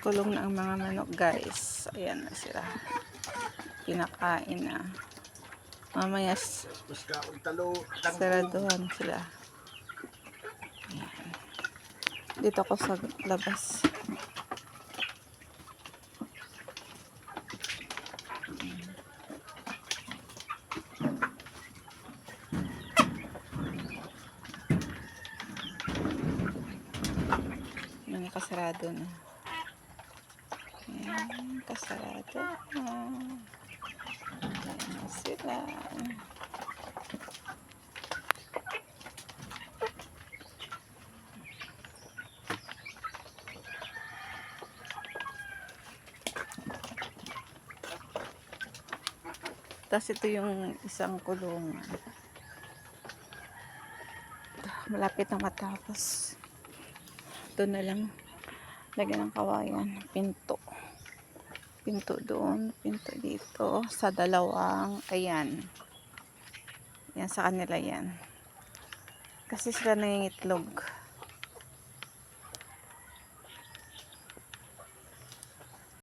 Kulong na ang mga manok, guys. Ayan na sila. Pinakain na. Mamaya saraduhan sila. Ayan. Dito ako sa labas. Yan, nakasarado na. Ayan, kasarado na. Ayan na sila. Tapos ito yung isang kulungan. Malapit na matapos. Ito na lang. Lagyan ng kawayan. Pinto. Pinto doon. Pinto dito. Sa dalawang. Ayan. Yan sa kanila yan. Kasi sila nangingitlog.